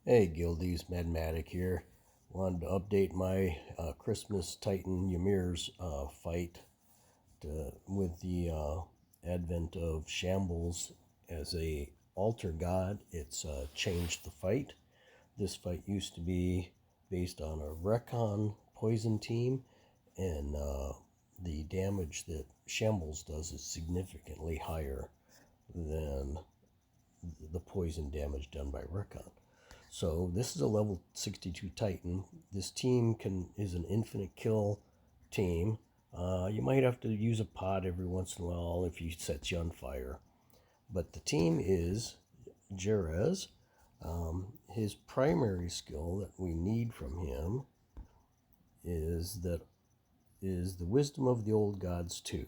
Hey Guildies, Madmatic here. Wanted to update my Christmas Titan Ymir's fight with the advent of Shambles as a altar god. It's changed the fight. This fight used to be based on a Recon poison team, and the damage that Shambles does is significantly higher than the poison damage done by Recon. So this is a level 62 Titan. This team is an infinite kill team. You might have to use a pod every once in a while if he sets you on fire. But the team is Jerez. His primary skill that we need from him is the Wisdom of the Old Gods 2.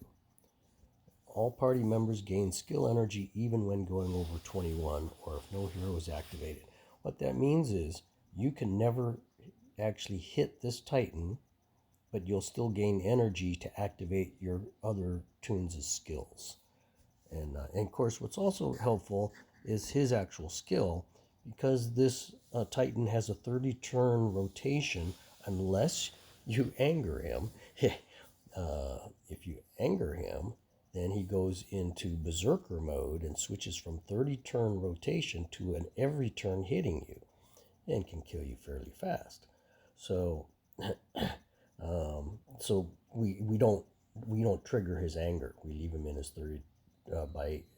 All party members gain skill energy even when going over 21 or if no hero is activated. What that means is you can never actually hit this Titan, but you'll still gain energy to activate your other tunes' skills. And of course, what's also helpful is his actual skill, because this Titan has a 30-turn rotation unless you anger him. If you anger him, then he goes into Berserker mode and switches from 30-turn rotation to an every turn hitting you, and can kill you fairly fast. So, we don't trigger his anger. We leave him in his 30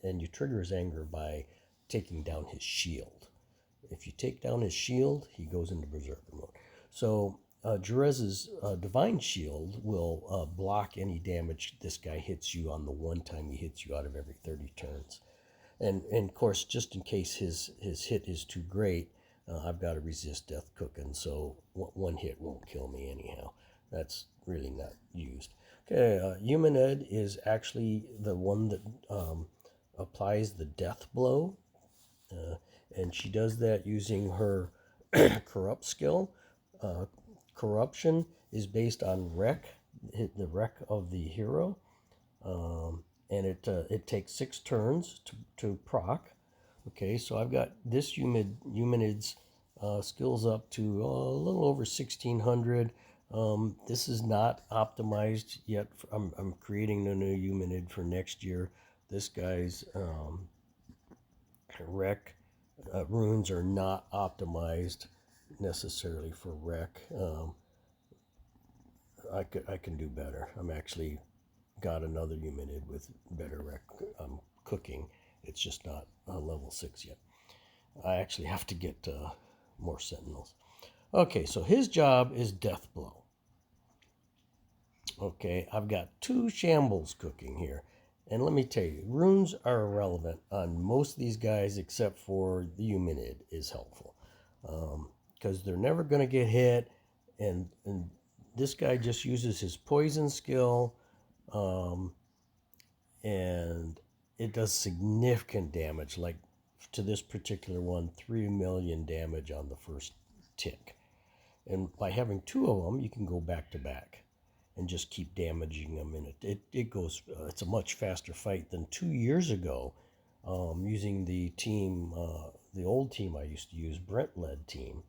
and you trigger his anger by taking down his shield. If you take down his shield, he goes into Berserker mode. So Jerez's Divine Shield will block any damage this guy hits you on the one time he hits you out of every 30 turns. And of course, just in case his hit is too great, I've got to resist death cooking, so one hit won't kill me anyhow. That's really not used. Okay, Eumenid is actually the one that applies the death blow, and she does that using her corrupt skill. Corruption is based on wreck, the wreck of the hero, and it takes 6 turns to proc. Okay, so I've got this Eumenid's skills up to a little over 1600. This is not optimized yet. I'm creating a new Eumenid for next year. This guy's wreck runes are not optimized necessarily for wreck. I can do better. I'm actually got another Eumenid with better wreck cooking. It's just not level 6 yet. I actually have to get more sentinels. Okay, so his job is death blow. Okay, I've got 2 shambles cooking here. And let me tell you, runes are irrelevant on most of these guys except for the Eumenid is helpful. Because they're never going to get hit. And this guy just uses his poison skill. And it does significant damage. Like to this particular one, 3 million damage on the first tick. And by having 2 of them, you can go back to back and just keep damaging them, and it goes. It's a much faster fight than 2 years ago, using the team, the old team I used to use, Brent-led team.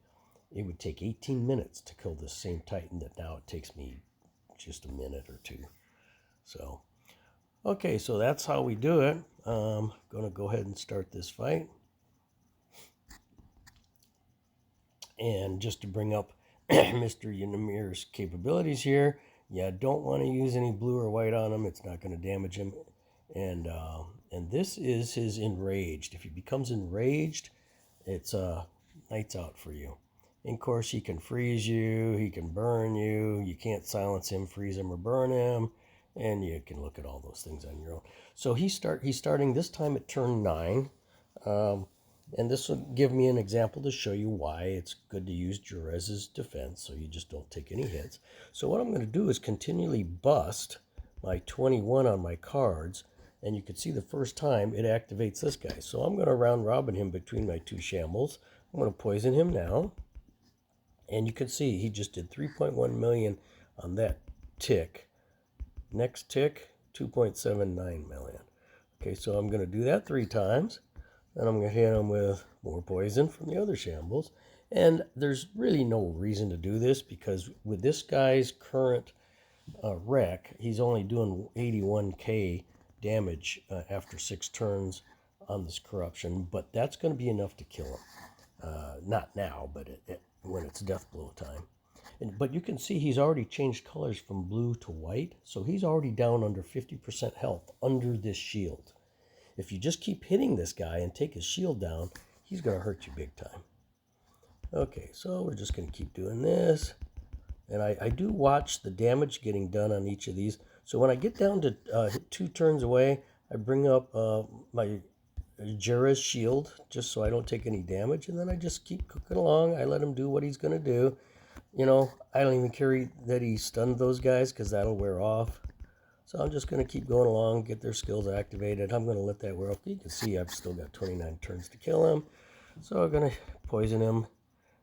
It would take 18 minutes to kill this same Titan that now it takes me just a minute or 2. So, okay, so that's how we do it. Gonna go ahead and start this fight, and just to bring up Mr. Ymir's capabilities here. You don't want to use any blue or white on him. It's not going to damage him. And this is his enraged. If he becomes enraged, it's lights out for you. And of course, he can freeze you. He can burn you. You can't silence him, freeze him, or burn him. And you can look at all those things on your own. So he's starting this time at turn 9. And this will give me an example to show you why it's good to use Jerez's defense, so you just don't take any hits. So what I'm going to do is continually bust my 21 on my cards, and you can see the first time it activates this guy. So I'm going to round robin him between my 2 shambles. I'm going to poison him now, and you can see he just did 3.1 million on that tick. Next tick, 2.79 million. Okay, so I'm going to do that 3 times. Then I'm going to hit him with more poison from the other shambles. And there's really no reason to do this because with this guy's current wreck, he's only doing 81k damage after 6 turns on this corruption, but that's going to be enough to kill him. Not now, but when it's death blow time. But you can see he's already changed colors from blue to white, so he's already down under 50% health under this shield. If you just keep hitting this guy and take his shield down, he's going to hurt you big time. Okay, so we're just going to keep doing this. And I do watch the damage getting done on each of these. So when I get down to 2 turns away, I bring up my Jerez shield just so I don't take any damage. And then I just keep cooking along. I let him do what he's going to do. You know, I don't even care that he stunned those guys because that'll wear off. So I'm just going to keep going along, get their skills activated. I'm going to let that wear off. You can see I've still got 29 turns to kill him. So I'm going to poison him.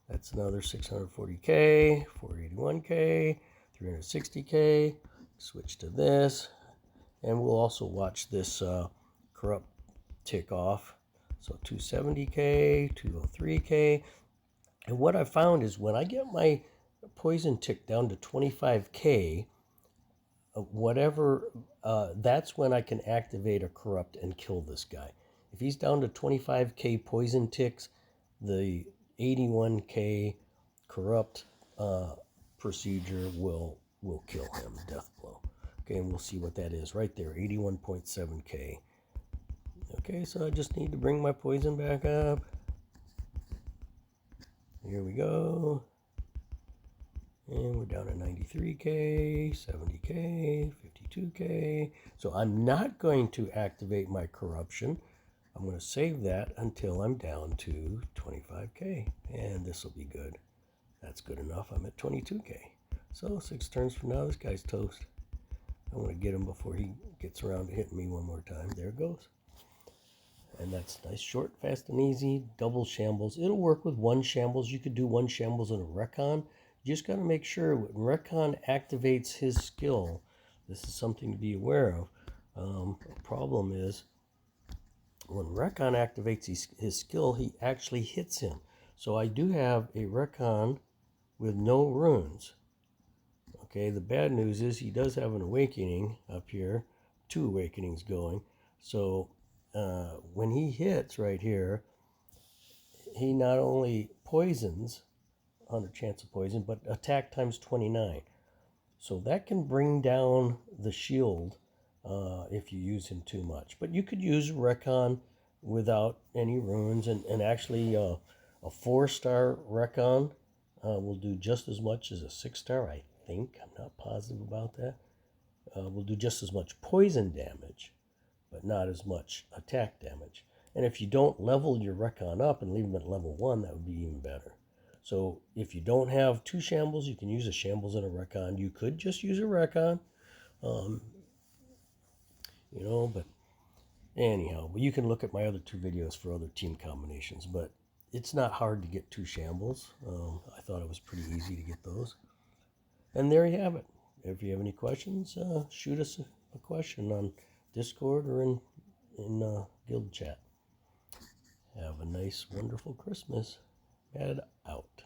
That's another 640k, 481k, 360k. Switch to this. And we'll also watch this corrupt tick off. So 270k, 203k. And what I found is when I get my poison tick down to 25k, that's when I can activate a corrupt and kill this guy. If he's down to 25k poison ticks, the 81k corrupt procedure will kill him, death blow. Okay, and we'll see what that is right there, 81.7k. Okay, so I just need to bring my poison back up. Here we go. And we're down to 93k, 70k, 52k. So I'm not going to activate my corruption. I'm going to save that until I'm down to 25k. And this will be good. That's good enough. I'm at 22k. So 6 turns from now, this guy's toast. I want to get him before he gets around to hitting me one more time. There it goes. And that's nice, short, fast, and easy. Double shambles. It'll work with 1 shambles. You could do 1 shambles and a recon. You just got to make sure when recon activates his skill, this is something to be aware of. The problem is when recon activates his skill, he actually hits him. So I do have a recon with no runes. Okay, the bad news is he does have an awakening up here. 2 awakenings going. So when he hits right here, he not only poisons, 100 chance of poison, but attack times 29. So that can bring down the shield if you use him too much. But you could use Recon without any runes, and actually a 4-star Recon will do just as much as a 6-star, I think. I'm not positive about that. Will do just as much poison damage, but not as much attack damage. And if you don't level your Recon up and leave him at level 1, that would be even better. So if you don't have 2 shambles, you can use a shambles and a Recon. You could just use a Recon, but anyhow, you can look at my other 2 videos for other team combinations, but it's not hard to get 2 shambles. I thought it was pretty easy to get those. And there you have it. If you have any questions, shoot us a question on Discord or in Guild chat. Have a nice, wonderful Christmas. Head out.